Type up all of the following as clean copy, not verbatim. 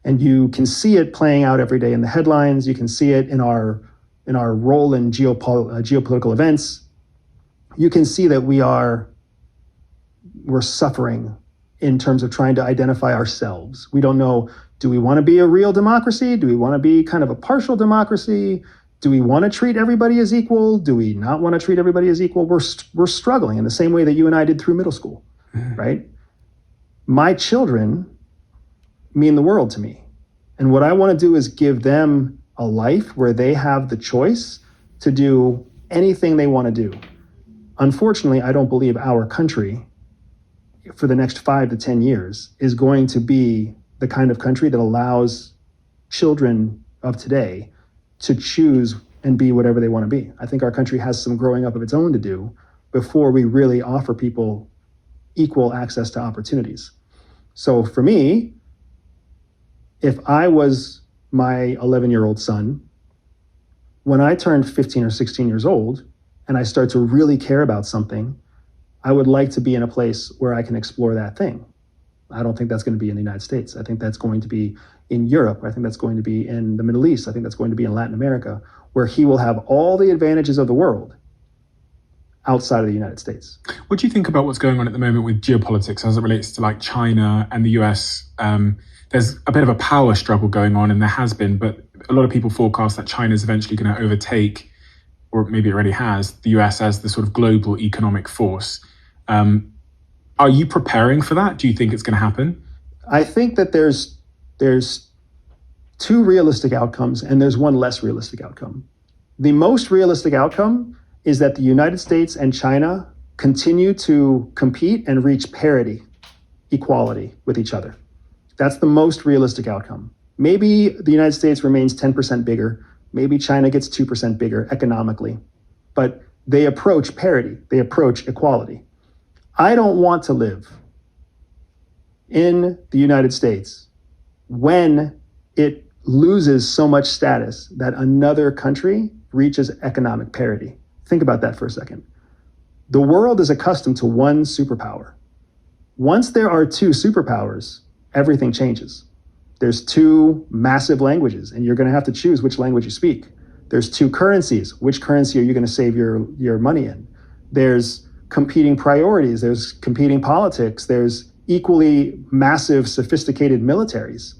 And you can see it playing out every day in the headlines. You can see it in our role in geopolitical events. You can see that we're suffering in terms of trying to identify ourselves. We don't know, do we want to be a real democracy? Do we want to be kind of a partial democracy? Do we want to treat everybody as equal? Do we not want to treat everybody as equal? We're struggling in the same way that you and I did through middle school, right? My children mean the world to me. And what I want to do is give them a life where they have the choice to do anything they want to do. Unfortunately, I don't believe our country for the next 5 to 10 years is going to be the kind of country that allows children of today to choose and be whatever they want to be. I think our country has some growing up of its own to do before we really offer people equal access to opportunities. So for me, if I was my 11-year-old son, when I turned 15 or 16 years old and I start to really care about something, I would like to be in a place where I can explore that thing. I don't think that's going to be in the United States. I think that's going to be in Europe. I think that's going to be in the Middle East. I think that's going to be in Latin America, where he will have all the advantages of the world outside of the United States. What do you think about what's going on at the moment with geopolitics as it relates to like China and the US? There's a bit of a power struggle going on, and there has been, but a lot of people forecast that China is eventually going to overtake, or maybe it already has, the US as the sort of global economic force. Are you preparing for that? Do you think it's going to happen? I think that there's 2 realistic outcomes and there's one less realistic outcome. The most realistic outcome is that the United States and China continue to compete and reach parity, equality with each other. That's the most realistic outcome. Maybe the United States remains 10% bigger. Maybe China gets 2% bigger economically, but they approach parity. They approach equality. I don't want to live in the United States when it loses so much status that another country reaches economic parity. Think about that for a second. The world is accustomed to one superpower. Once there are 2 superpowers, everything changes. There's 2 massive languages, and you're going to have to choose which language you speak. There's 2 currencies. Which currency are you going to save your money in? There's competing priorities. There's competing politics. There's equally massive, sophisticated militaries.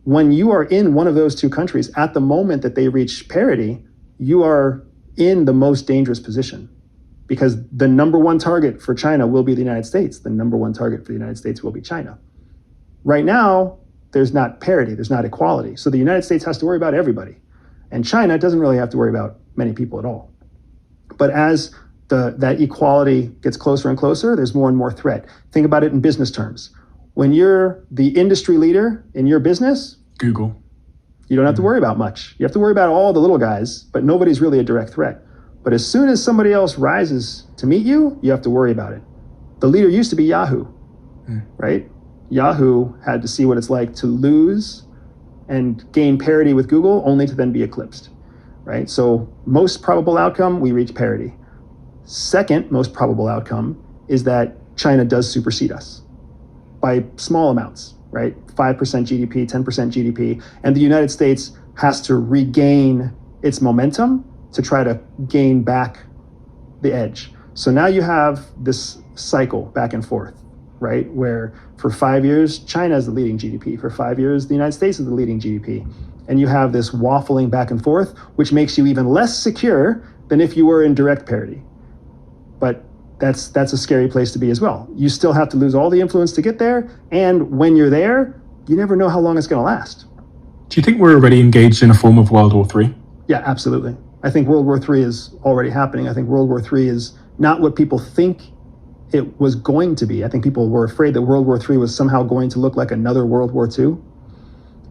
When you are in one of those 2 countries, at the moment that they reach parity, you are in the most dangerous position, because the number 1 target for China will be the United States. The number 1 target for the United States will be China. Right now, there's not parity, there's not equality. So the United States has to worry about everybody. And China doesn't really have to worry about many people at all. But as that equality gets closer and closer, there's more and more threat. Think about it in business terms. When you're the industry leader in your business, Google, you don't have to worry about much. You have to worry about all the little guys, but nobody's really a direct threat. But as soon as somebody else rises to meet you, you have to worry about it. The leader used to be Yahoo, right? Yahoo had to see what it's like to lose and gain parity with Google, only to then be eclipsed, right? So most probable outcome, we reach parity. Second most probable outcome is that China does supersede us by small amounts, right? 5% GDP, 10% GDP, and the United States has to regain its momentum to try to gain back the edge. So now you have this cycle back and forth, right? Where for 5 years, China is the leading GDP. For 5 years, the United States is the leading GDP. And you have this waffling back and forth, which makes you even less secure than if you were in direct parity. But that's a scary place to be as well. You still have to lose all the influence to get there. And when you're there, you never know how long it's going to last. Do you think we're already engaged in a form of World War III? Yeah, absolutely. I think World War III is already happening. I think World War III is not what people think it was going to be. I think people were afraid that World War III was somehow going to look like another World War II.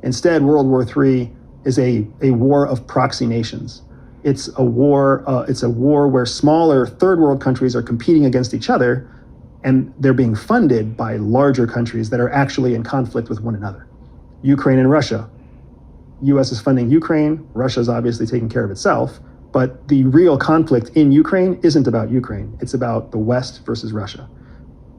Instead, World War III is a war of proxy nations. It's a war where smaller third world countries are competing against each other, and they're being funded by larger countries that are actually in conflict with one another. Ukraine and Russia. US is funding Ukraine. Russia's obviously taking care of itself, but the real conflict in Ukraine isn't about Ukraine. It's about the West versus Russia.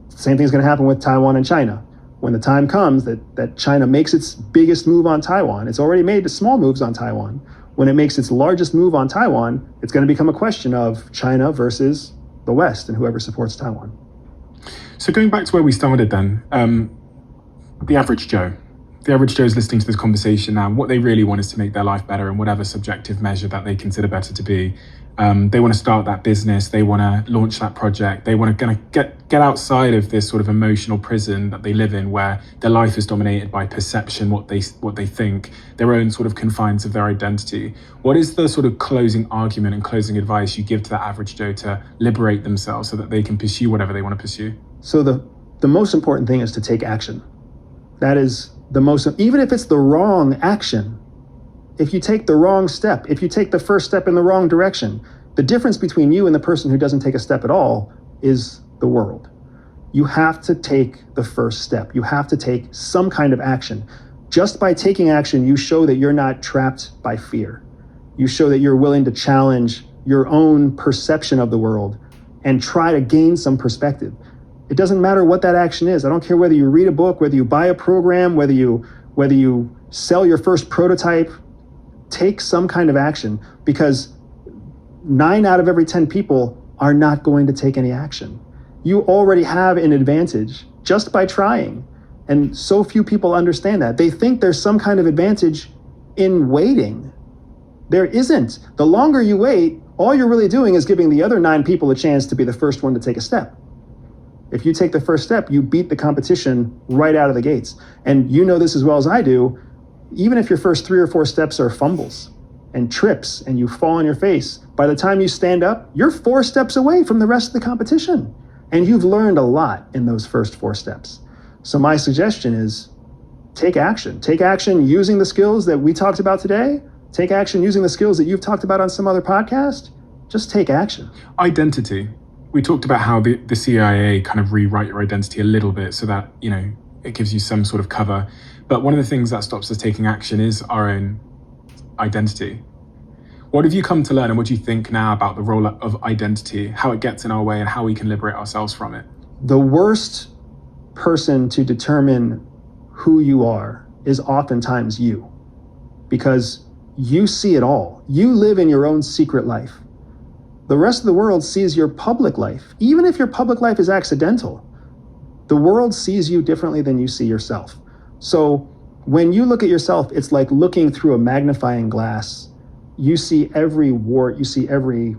Same thing's going to happen with Taiwan and China. when the time comes that China makes its biggest move on Taiwan, it's already made small moves on Taiwan. When it makes its largest move on Taiwan, it's going to become a question of China versus the West and whoever supports Taiwan. So going back to where we started then, the average Joe. The average Joe is listening to this conversation now. What they really want is to make their life better in whatever subjective measure that they consider better to be. They want to start that business. They want to launch that project. They want to get outside of this sort of emotional prison that they live in, where their life is dominated by perception, what they think, their own sort of confines of their identity. What is the sort of closing argument and closing advice you give to that average Joe to liberate themselves so that they can pursue whatever they want to pursue? So the most important thing is to take action. That is the most, even if it's the wrong action. If you take the wrong step, if you take the first step in the wrong direction, the difference between you and the person who doesn't take a step at all is the world. You have to take the first step. You have to take some kind of action. Just by taking action, you show that you're not trapped by fear. You show that you're willing to challenge your own perception of the world and try to gain some perspective. It doesn't matter what that action is. I don't care whether you read a book, whether you buy a program, whether you sell your first prototype. Take some kind of action, because 9 out of every 10 people are not going to take any action. You already have an advantage just by trying. And so few people understand that. They think there's some kind of advantage in waiting. There isn't. The longer you wait, all you're really doing is giving the other 9 people a chance to be the first one to take a step. If you take the first step, you beat the competition right out of the gates. And you know this as well as I do. Even if your first 3 or 4 steps are fumbles and trips and you fall on your face, by the time you stand up, you're 4 steps away from the rest of the competition. And you've learned a lot in those first 4 steps. So my suggestion is take action. Take action using the skills that we talked about today. Take action using the skills that you've talked about on some other podcast. Just take action. Identity. We talked about how the CIA kind of rewrite your identity a little bit so that, it gives you some sort of cover. But one of the things that stops us taking action is our own identity. What have you come to learn, and what do you think now about the role of identity, how it gets in our way and how we can liberate ourselves from it? The worst person to determine who you are is oftentimes you, because you see it all. You live in your own secret life. The rest of the world sees your public life. Even if your public life is accidental, the world sees you differently than you see yourself. So when you look at yourself, it's like looking through a magnifying glass. You see every wart, you see every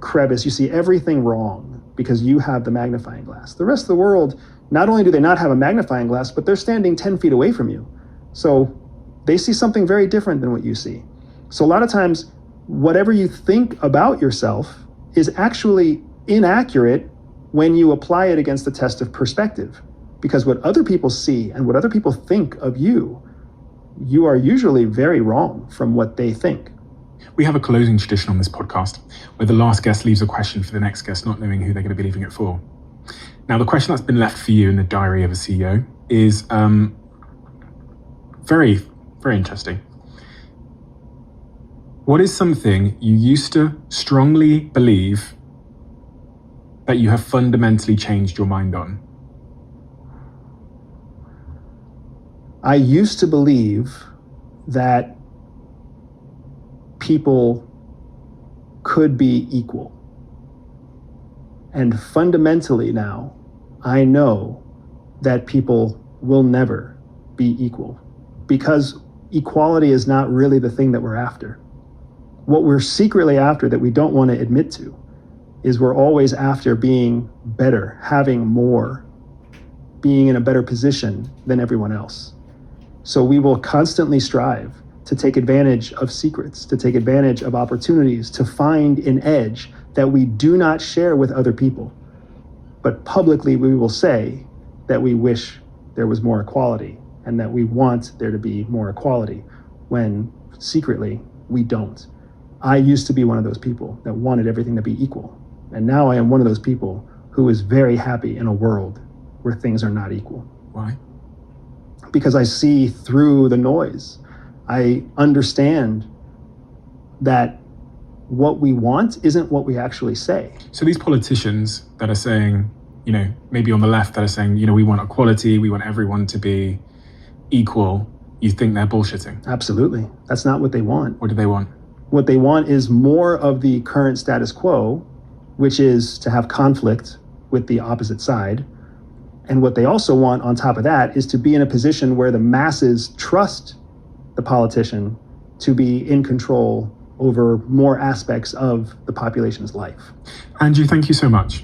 crevice, you see everything wrong because you have the magnifying glass. The rest of the world, not only do they not have a magnifying glass, but they're standing 10 feet away from you. So they see something very different than what you see. So a lot of times, whatever you think about yourself is actually inaccurate when you apply it against the test of perspective. Because what other people see and what other people think of you, you are usually very wrong from what they think. We have a closing tradition on this podcast where the last guest leaves a question for the next guest, not knowing who they're going to be leaving it for. Now, the question that's been left for you in the diary of a CEO is very, very interesting. What is something you used to strongly believe that you have fundamentally changed your mind on? I used to believe that people could be equal. And fundamentally now, I know that people will never be equal, because equality is not really the thing that we're after. What we're secretly after that we don't want to admit to is we're always after being better, having more, being in a better position than everyone else. So we will constantly strive to take advantage of secrets, to take advantage of opportunities, to find an edge that we do not share with other people. But publicly, we will say that we wish there was more equality and that we want there to be more equality, when secretly we don't. I used to be one of those people that wanted everything to be equal. And now I am one of those people who is very happy in a world where things are not equal. Why? Because I see through the noise. I understand that what we want isn't what we actually say. So these politicians that are saying maybe on the left that are saying, we want equality, we want everyone to be equal, you think they're bullshitting? Absolutely. That's not what they want. What do they want? What they want is more of the current status quo, which is to have conflict with the opposite side. And what they also want on top of that is to be in a position where the masses trust the politician to be in control over more aspects of the population's life. Andrew, thank you so much.